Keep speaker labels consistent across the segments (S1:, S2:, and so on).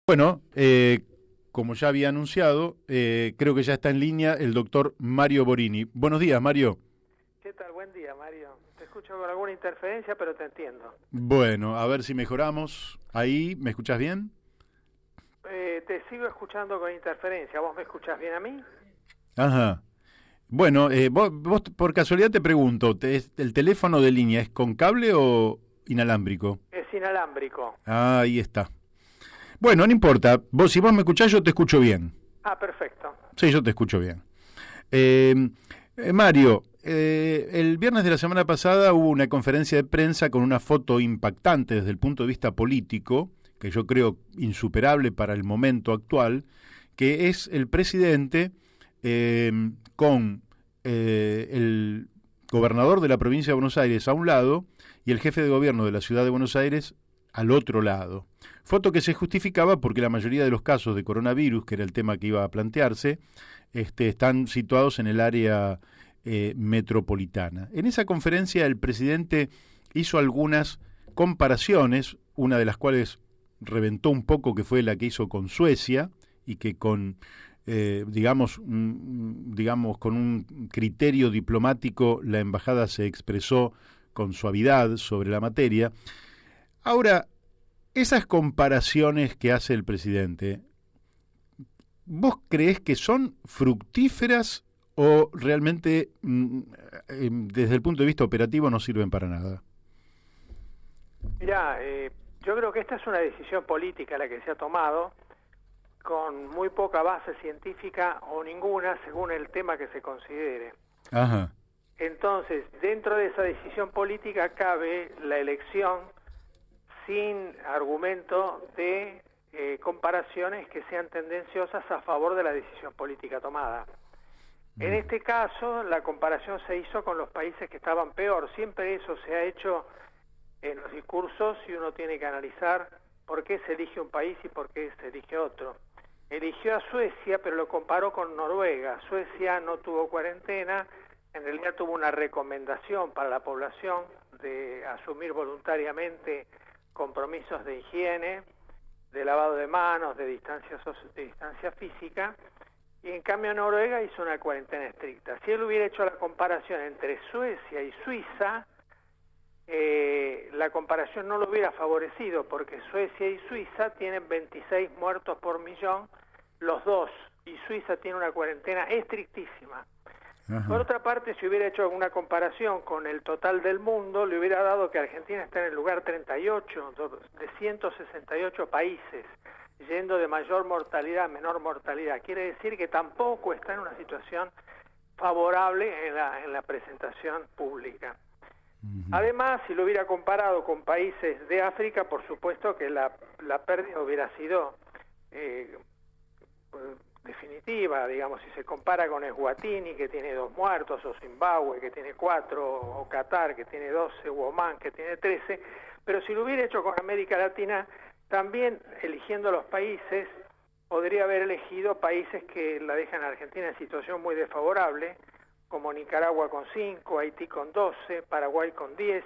S1: Bueno, como ya había anunciado, creo que ya está en línea el doctor Mario Borini. Buenos días, Mario.
S2: ¿Qué tal? Buen día, Mario. Te escucho con alguna interferencia, pero te entiendo.
S1: Bueno, a ver si mejoramos. Ahí, ¿me escuchás bien?
S2: Te sigo escuchando con interferencia. ¿Vos me escuchás bien a mí?
S1: Ajá. Bueno, vos por casualidad te pregunto, ¿el teléfono de línea es con cable o inalámbrico?
S2: Es inalámbrico.
S1: Ah, ahí está. Bueno, no importa. Si vos me escuchás, yo te escucho bien.
S2: Ah, perfecto.
S1: Sí, yo te escucho bien. Eh, Mario, el viernes de la semana pasada hubo una conferencia de prensa con una foto impactante desde el punto de vista político, que yo creo insuperable para el momento actual, que es el presidente con el gobernador de la provincia de Buenos Aires a un lado y el jefe de gobierno de la ciudad de Buenos Aires al otro lado. Foto que se justificaba porque la mayoría de los casos de coronavirus, que era el tema que iba a plantearse, están situados en el área metropolitana. En esa conferencia el presidente hizo algunas comparaciones, una de las cuales reventó un poco, que fue la que hizo con Suecia, y que con, digamos, con un criterio diplomático la embajada se expresó con suavidad sobre la materia. Ahora, esas comparaciones que hace el presidente, ¿vos creés que son fructíferas o realmente desde el punto de vista operativo no sirven para nada?
S2: Mirá, yo creo que esta es una decisión política la que se ha tomado, con muy poca base científica o ninguna, según el tema que se considere.
S1: Ajá.
S2: Entonces, dentro de esa decisión política cabe la elección sin argumento de comparaciones que sean tendenciosas a favor de la decisión política tomada. En este caso, la comparación se hizo con los países que estaban peor. Siempre eso se ha hecho en los discursos y uno tiene que analizar por qué se elige un país y por qué se elige otro. Eligió a Suecia, pero lo comparó con Noruega. Suecia no tuvo cuarentena, en realidad tuvo una recomendación para la población de asumir voluntariamente compromisos de higiene, de lavado de manos, de distancia física, y en cambio Noruega hizo una cuarentena estricta. Si él hubiera hecho la comparación entre Suecia y Suiza, la comparación no lo hubiera favorecido, porque Suecia y Suiza tienen 26 muertos por millón, los dos, y Suiza tiene una cuarentena estrictísima.
S1: Ajá.
S2: Por otra parte, si hubiera hecho alguna comparación con el total del mundo, le hubiera dado que Argentina está en el lugar 38 de 168 países, yendo de mayor mortalidad a menor mortalidad. Quiere decir que tampoco está en una situación favorable en la presentación pública. Además, si lo hubiera comparado con países de África, por supuesto que la pérdida hubiera sido definitiva, digamos, si se compara con Eswatini, que tiene 2 muertos, o Zimbabue, que tiene 4, o Qatar, que tiene 12, o Omán, que tiene 13, pero si lo hubiera hecho con América Latina, también eligiendo los países, podría haber elegido países que la dejan a Argentina en situación muy desfavorable, como Nicaragua con 5, Haití con 12, Paraguay con 10,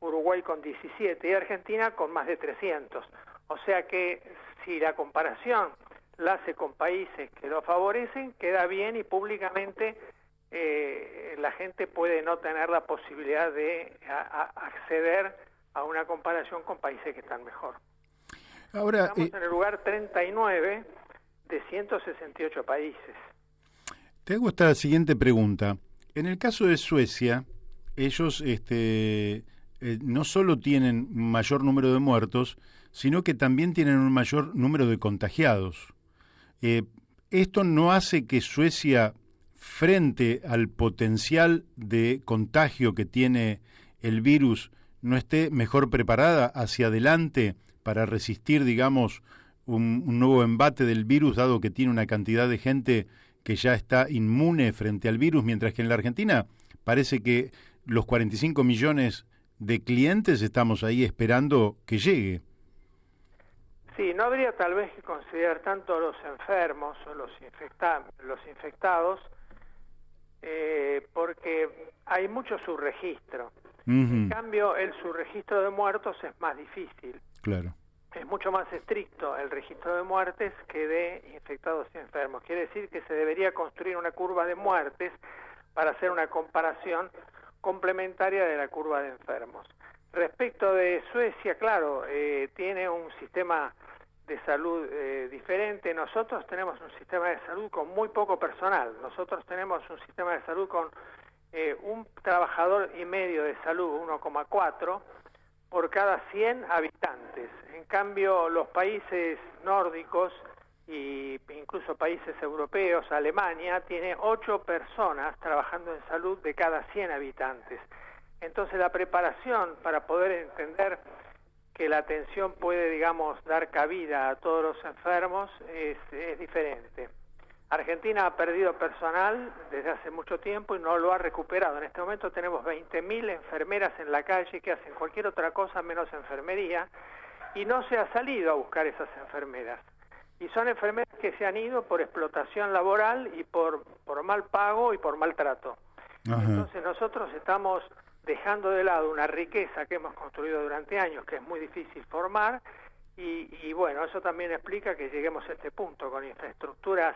S2: Uruguay con 17 y Argentina con más de 300. O sea que si la comparación la hace con países que lo favorecen, queda bien y públicamente la gente puede no tener la posibilidad de acceder a una comparación con países que están mejor.
S1: Ahora,
S2: estamos en el lugar 39 de 168 países.
S1: te hago esta siguiente pregunta. En el caso de Suecia, ellos no solo tienen mayor número de muertos, sino que también tienen un mayor número de contagiados. ¿Esto no hace que Suecia, frente al potencial de contagio que tiene el virus, no esté mejor preparada hacia adelante para resistir, digamos, un nuevo embate del virus, dado que tiene una cantidad de gente que ya está inmune frente al virus, mientras que en la Argentina parece que los 45 millones de clientes estamos ahí esperando que llegue?
S2: Sí, no habría tal vez que considerar tanto a los enfermos o los infectados, porque hay mucho subregistro. En cambio, el subregistro de muertos es más difícil.
S1: Claro.
S2: es mucho más estricto el registro de muertes que de infectados y enfermos. Quiere decir que se debería construir una curva de muertes para hacer una comparación complementaria de la curva de enfermos. Respecto de Suecia, claro, tiene un sistema de salud diferente. Nosotros tenemos un sistema de salud con muy poco personal. Nosotros tenemos un sistema de salud con un trabajador y medio de salud, 1,4, por cada 100 habitantes. En cambio, los países nórdicos e incluso países europeos, Alemania, tiene 8 personas trabajando en salud de cada 100 habitantes. Entonces, la preparación para poder entender que la atención puede, digamos, dar cabida a todos los enfermos es diferente. Argentina ha perdido personal desde hace mucho tiempo y no lo ha recuperado. En este momento tenemos 20.000 enfermeras en la calle que hacen cualquier otra cosa menos enfermería y no se ha salido a buscar esas enfermeras. Y son enfermeras que se han ido por explotación laboral y por mal pago y por maltrato. Ajá. Entonces nosotros estamos dejando de lado una riqueza que hemos construido durante años, que es muy difícil formar, y bueno, eso también explica que lleguemos a este punto, con infraestructuras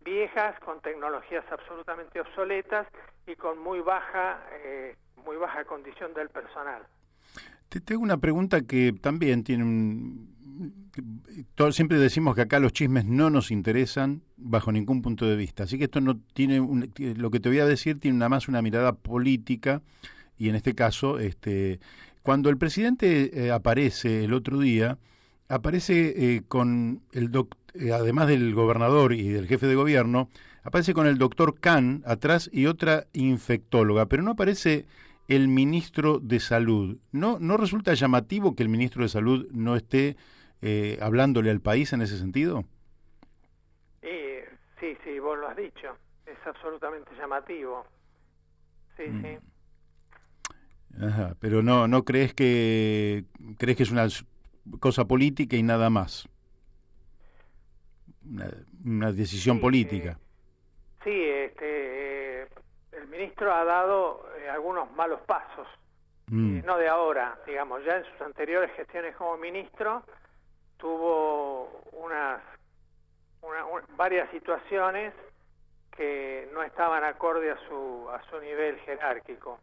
S2: viejas, con tecnologías absolutamente obsoletas y con muy baja condición del personal.
S1: Te tengo una pregunta que también tiene siempre decimos que acá los chismes no nos interesan bajo ningún punto de vista, así que esto no tiene lo que te voy a decir tiene nada más una mirada política, y en este caso, cuando el presidente aparece el otro día, aparece con además del gobernador y del jefe de gobierno, aparece con el doctor Khan atrás y otra infectóloga, pero no aparece el ministro de Salud. ¿No resulta llamativo que el ministro de Salud no esté hablándole al país en ese sentido?
S2: Sí, vos lo has dicho. Es absolutamente llamativo. Sí.
S1: Ajá, pero no crees que es una cosa política y nada más. Una decisión política.
S2: El ministro ha dado algunos malos pasos, no de ahora, digamos, ya en sus anteriores gestiones como ministro tuvo varias situaciones que no estaban acorde a su nivel jerárquico.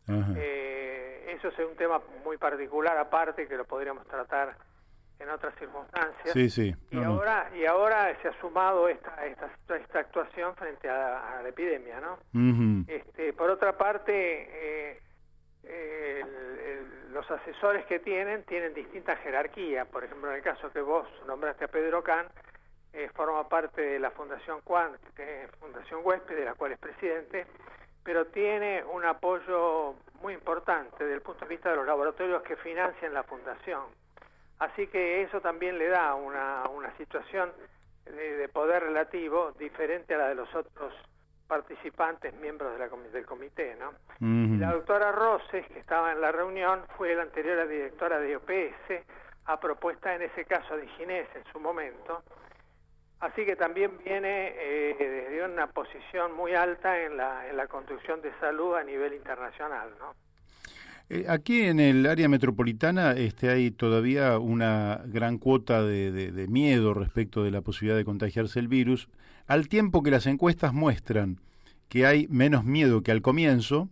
S2: Eso es un tema muy particular aparte que lo podríamos tratar en otras circunstancias.
S1: Sí.
S2: Y ahora se ha sumado esta actuación frente a la epidemia, ¿no?
S1: Uh-huh.
S2: Por otra parte, los asesores que tienen distinta jerarquía. Por ejemplo, en el caso que vos nombraste a Pedro Khan, forma parte de la Fundación Fundación Huésped, de la cual es presidente, pero tiene un apoyo muy importante desde el punto de vista de los laboratorios que financian la fundación. Así que eso también le da una situación de poder relativo diferente a la de los otros participantes, miembros del comité, ¿no? Uh-huh. Y la doctora Roses, que estaba en la reunión, fue la anterior directora de OPS, a propuesta en ese caso de Ginés en su momento. Así que también viene desde una posición muy alta en la construcción de salud a nivel internacional, ¿no?
S1: Aquí en el área metropolitana hay todavía una gran cuota de miedo respecto de la posibilidad de contagiarse el virus, al tiempo que las encuestas muestran que hay menos miedo que al comienzo,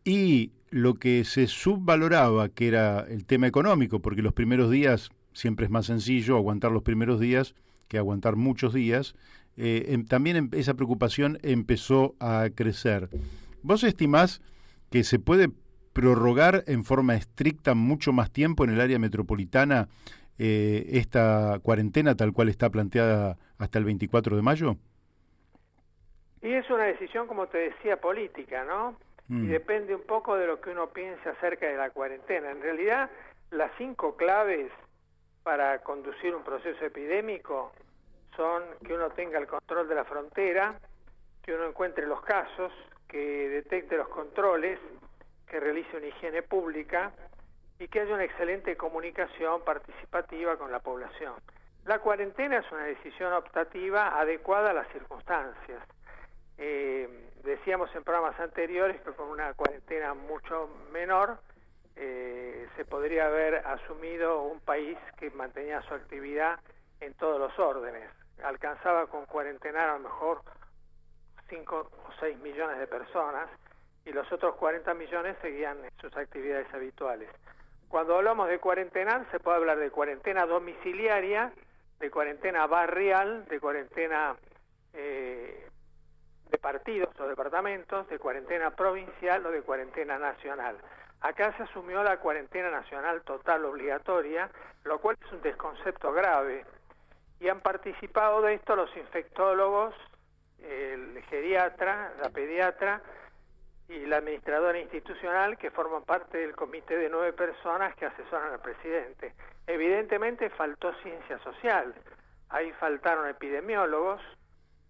S1: y lo que se subvaloraba, que era el tema económico, porque los primeros días siempre es más sencillo aguantar los primeros días que aguantar muchos días, también esa preocupación empezó a crecer. ¿Vos estimás que se puede prorrogar en forma estricta mucho más tiempo en el área metropolitana esta cuarentena tal cual está planteada hasta el 24 de mayo?
S2: Y es una decisión, como te decía, política, ¿no? Y depende un poco de lo que uno piense acerca de la cuarentena. En realidad, las 5 claves para conducir un proceso epidémico son que uno tenga el control de la frontera, que uno encuentre los casos, que detecte los controles, que realice una higiene pública y que haya una excelente comunicación participativa con la población. La cuarentena es una decisión optativa adecuada a las circunstancias. Decíamos en programas anteriores que con una cuarentena mucho menor se podría haber asumido un país que mantenía su actividad en todos los órdenes. Alcanzaba con cuarentenar a lo mejor 5 o 6 millones de personas y los otros 40 millones seguían en sus actividades habituales. Cuando hablamos de cuarentenar, se puede hablar de cuarentena domiciliaria, de cuarentena barrial, de cuarentena de partidos o departamentos, de cuarentena provincial o de cuarentena nacional. Acá se asumió la cuarentena nacional total obligatoria, lo cual es un desconcepto grave, y han participado de esto los infectólogos, el geriatra, la pediatra y la administradora institucional, que forman parte del comité de 9 personas que asesoran al presidente. Evidentemente faltó ciencia social, ahí faltaron epidemiólogos,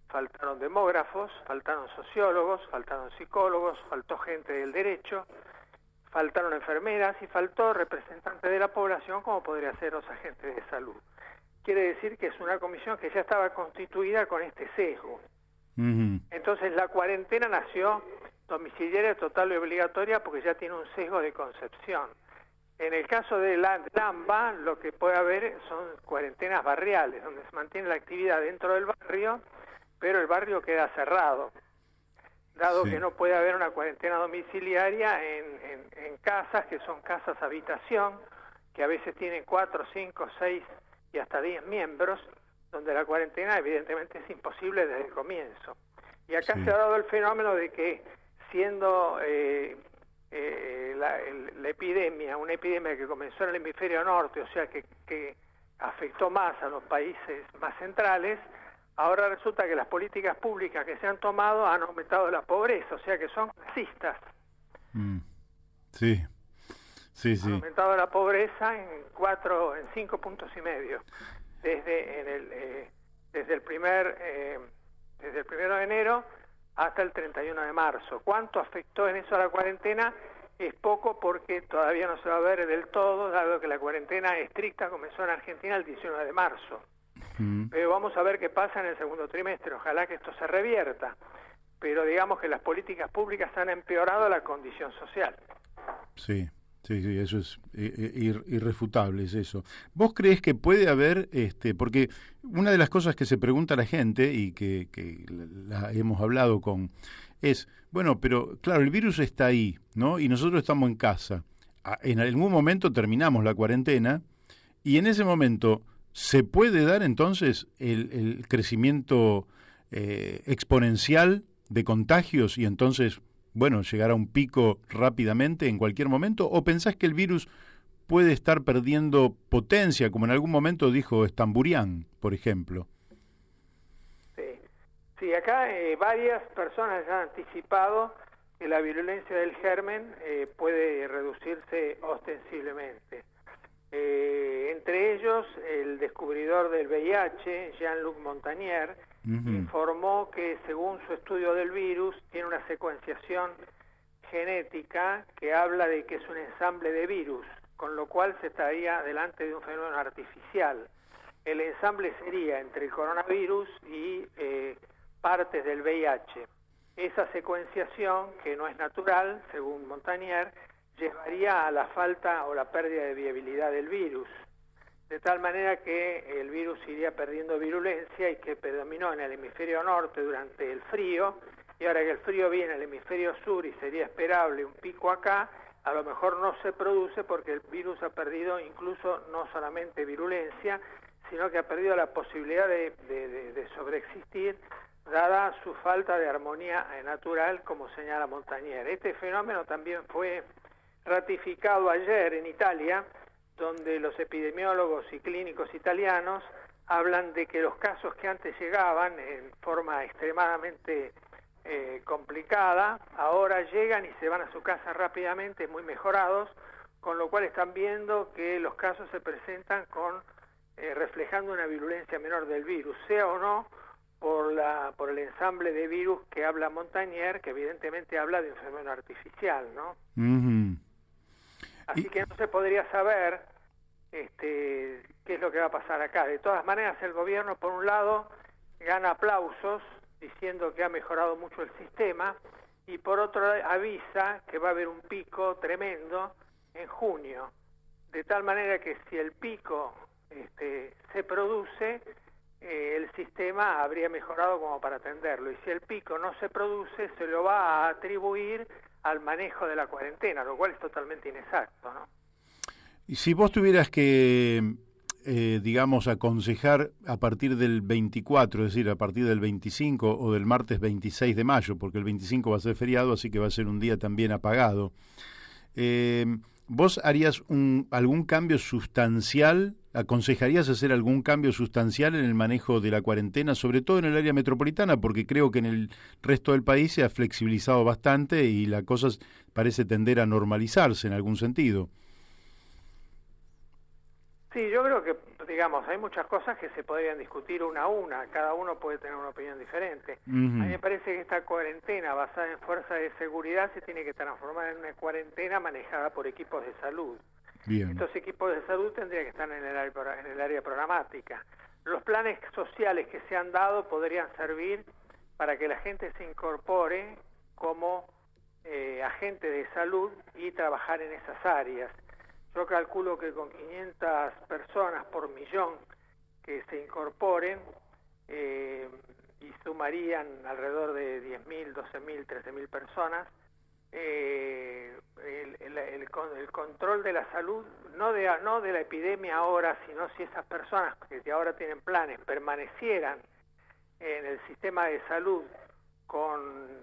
S2: faltaron demógrafos, faltaron sociólogos, faltaron psicólogos, faltó gente del derecho, faltaron enfermeras y faltó representantes de la población, como podría ser los agentes de salud. Quiere decir que es una comisión que ya estaba constituida con este sesgo. Entonces la cuarentena nació domiciliaria total y obligatoria porque ya tiene un sesgo de concepción. En el caso de la AMBA, lo que puede haber son cuarentenas barriales, donde se mantiene la actividad dentro del barrio, pero el barrio queda cerrado, dado que no puede haber una cuarentena domiciliaria en casas que son casas habitación, que a veces tienen 4, 5, 6 y hasta 10 miembros, donde la cuarentena evidentemente es imposible desde el comienzo. Y acá se ha dado el fenómeno de que siendo la epidemia, una epidemia que comenzó en el hemisferio norte, o sea que afectó más a los países más centrales, ahora resulta que las políticas públicas que se han tomado han aumentado la pobreza, o sea que son clasistas.
S1: Sí.
S2: Han aumentado la pobreza en 5 puntos y medio desde el 1 de enero hasta el 31 de marzo. ¿Cuánto afectó en eso a la cuarentena? Es poco porque todavía no se va a ver del todo, dado que la cuarentena estricta comenzó en Argentina el 19 de marzo. Pero vamos a ver qué pasa en el segundo trimestre. Ojalá que esto se revierta. Pero digamos que las políticas públicas han empeorado la condición social.
S1: Sí, eso es irrefutable, es eso. ¿Vos creés que puede haber, porque una de las cosas que se pregunta la gente y que la hemos hablado es, bueno, pero claro, el virus está ahí, ¿no? Y nosotros estamos en casa. En algún momento terminamos la cuarentena y en ese momento ¿se puede dar entonces el crecimiento exponencial de contagios y entonces, bueno, llegar a un pico rápidamente en cualquier momento? ¿O pensás que el virus puede estar perdiendo potencia, como en algún momento dijo Stamburian, por ejemplo?
S2: Sí, acá varias personas ya han anticipado que la virulencia del germen puede reducirse ostensiblemente. Entre ellos, el descubridor del VIH, Jean-Luc Montagnier, informó que según su estudio del virus, tiene una secuenciación genética que habla de que es un ensamble de virus, con lo cual se estaría delante de un fenómeno artificial. El ensamble sería entre el coronavirus y partes del VIH. Esa secuenciación, que no es natural, según Montagnier, llevaría a la falta o la pérdida de viabilidad del virus, de tal manera que el virus iría perdiendo virulencia y que predominó en el hemisferio norte durante el frío, y ahora que el frío viene al hemisferio sur y sería esperable un pico acá, a lo mejor no se produce porque el virus ha perdido incluso no solamente virulencia, sino que ha perdido la posibilidad de sobreexistir, dada su falta de armonía natural, como señala Montagnier. Este fenómeno también fue ratificado ayer en Italia, donde los epidemiólogos y clínicos italianos hablan de que los casos que antes llegaban en forma extremadamente complicada, ahora llegan y se van a su casa rápidamente, muy mejorados, con lo cual están viendo que los casos se presentan reflejando una virulencia menor del virus, sea o no por el ensamble de virus que habla Montagnier, que evidentemente habla de un fenómeno artificial, ¿no? Así que no se podría saber qué es lo que va a pasar acá. De todas maneras, el gobierno, por un lado, gana aplausos diciendo que ha mejorado mucho el sistema, y por otro avisa que va a haber un pico tremendo en junio. de tal manera que si el pico se produce, el sistema habría mejorado como para atenderlo, y si el pico no se produce, se lo va a atribuir al manejo de la cuarentena, lo cual es totalmente inexacto, ¿no?
S1: Y si vos tuvieras que, digamos, aconsejar a partir del 24, es decir, a partir del 25 o del martes 26 de mayo, porque el 25 va a ser feriado, así que va a ser un día también apagado, ¿vos harías algún cambio sustancial? ¿Aconsejarías hacer algún cambio sustancial en el manejo de la cuarentena, sobre todo en el área metropolitana? Porque creo que en el resto del país se ha flexibilizado bastante y la cosa parece tender a normalizarse en algún sentido.
S2: Sí, yo creo que, digamos, hay muchas cosas que se podrían discutir una a una, cada uno puede tener una opinión diferente. A mí me parece que esta cuarentena basada en fuerzas de seguridad se tiene que transformar en una cuarentena manejada por equipos de salud.
S1: Bien.
S2: Estos equipos de salud tendrían que estar en el área programática. Los planes sociales que se han dado podrían servir para que la gente se incorpore como agente de salud y trabajar en esas áreas. Yo calculo que con 500 personas por millón que se incorporen y sumarían alrededor de 10.000, 12.000, 13.000 personas, el control de la salud, no de la epidemia ahora, sino si esas personas que ahora tienen planes permanecieran en el sistema de salud con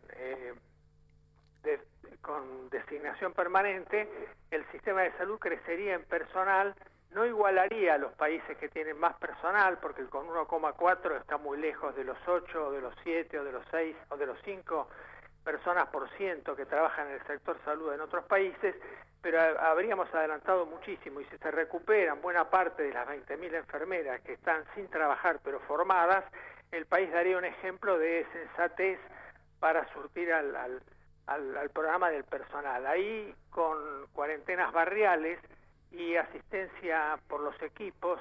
S2: designación permanente, el sistema de salud crecería en personal, no igualaría a los países que tienen más personal, porque con 1,4 está muy lejos de los 8, o de los 7, o de los 6, o de los 5 personas por ciento que trabajan en el sector salud en otros países, pero habríamos adelantado muchísimo, y si se recuperan buena parte de las 20.000 enfermeras que están sin trabajar pero formadas, el país daría un ejemplo de sensatez para surtir al programa del personal. Ahí, con cuarentenas barriales y asistencia por los equipos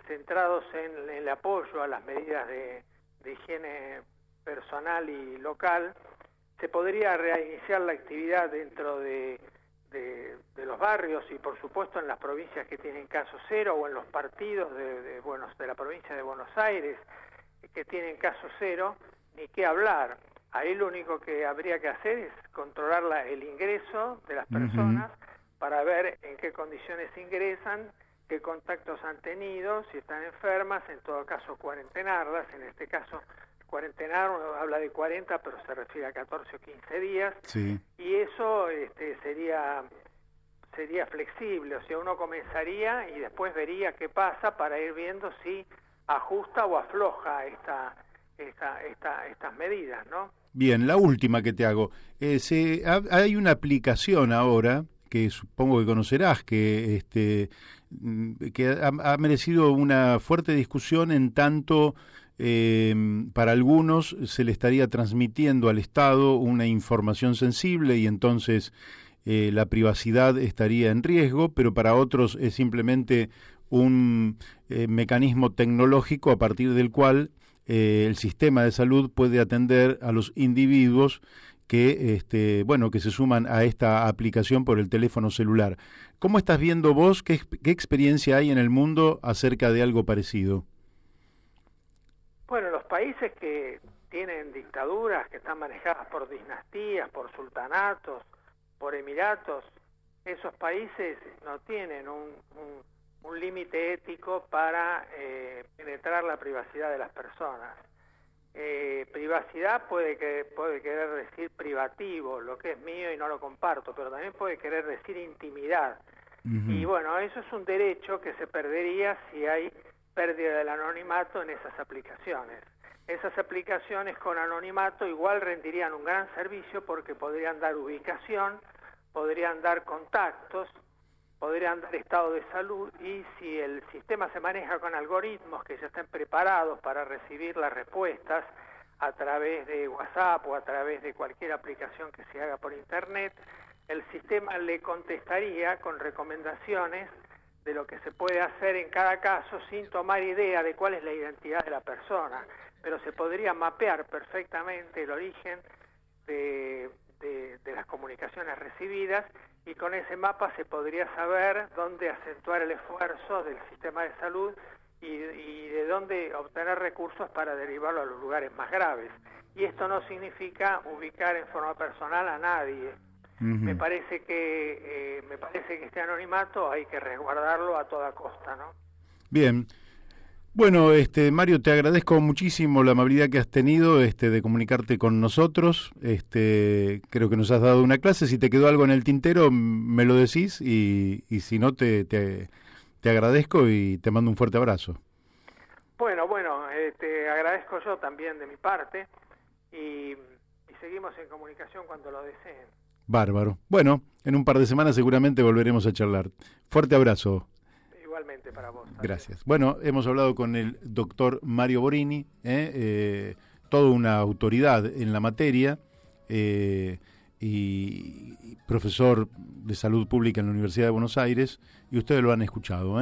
S2: centrados en el apoyo a las medidas de higiene personal y local, se podría reiniciar la actividad dentro de los barrios y por supuesto en las provincias que tienen caso cero, o en los partidos de la provincia de Buenos Aires que tienen caso cero, ni qué hablar. Ahí lo único que habría que hacer es controlar el ingreso de las personas para ver en qué condiciones ingresan, qué contactos han tenido, si están enfermas, en todo caso cuarentenarlas. En este caso, cuarentenar habla de 40, pero se refiere a 14 o 15 días.
S1: Sí.
S2: Y eso sería flexible, o sea, uno comenzaría y después vería qué pasa para ir viendo si ajusta o afloja estas medidas, ¿no?
S1: Bien, la última que te hago. Hay una aplicación ahora que supongo que conocerás, que ha merecido una fuerte discusión en tanto para algunos se le estaría transmitiendo al Estado una información sensible y entonces la privacidad estaría en riesgo, pero para otros es simplemente un mecanismo tecnológico a partir del cual el sistema de salud puede atender a los individuos que que se suman a esta aplicación por el teléfono celular. ¿Cómo estás viendo vos? ¿Qué experiencia hay en el mundo acerca de algo parecido?
S2: Bueno, los países que tienen dictaduras, que están manejadas por dinastías, por sultanatos, por emiratos, esos países no tienen un límite ético para penetrar la privacidad de las personas. Privacidad puede querer decir privativo, lo que es mío y no lo comparto, pero también puede querer decir intimidad. Y bueno, eso es un derecho que se perdería si hay pérdida del anonimato en esas aplicaciones. Esas aplicaciones con anonimato igual rendirían un gran servicio porque podrían dar ubicación, podrían dar contactos, podrían dar estado de salud, y si el sistema se maneja con algoritmos que ya estén preparados para recibir las respuestas a través de WhatsApp o a través de cualquier aplicación que se haga por Internet, el sistema le contestaría con recomendaciones de lo que se puede hacer en cada caso sin tomar idea de cuál es la identidad de la persona, pero se podría mapear perfectamente el origen de las comunicaciones recibidas y con ese mapa se podría saber dónde acentuar el esfuerzo del sistema de salud y de dónde obtener recursos para derivarlo a los lugares más graves. Y esto no significa ubicar en forma personal a nadie. Me parece que este anonimato hay que resguardarlo a toda costa, ¿no?
S1: Bien. Bueno, Mario, te agradezco muchísimo la amabilidad que has tenido de comunicarte con nosotros. Creo que nos has dado una clase. Si te quedó algo en el tintero, me lo decís, y si no, te agradezco y te mando un fuerte abrazo.
S2: Bueno, te agradezco yo también de mi parte y seguimos en comunicación cuando lo deseen.
S1: Bárbaro. Bueno, en un par de semanas seguramente volveremos a charlar. Fuerte abrazo.
S2: Igualmente para vos.
S1: Gracias. Bueno, hemos hablado con el doctor Mario Borini, toda una autoridad en la materia, y profesor de salud pública en la Universidad de Buenos Aires, y ustedes lo han escuchado,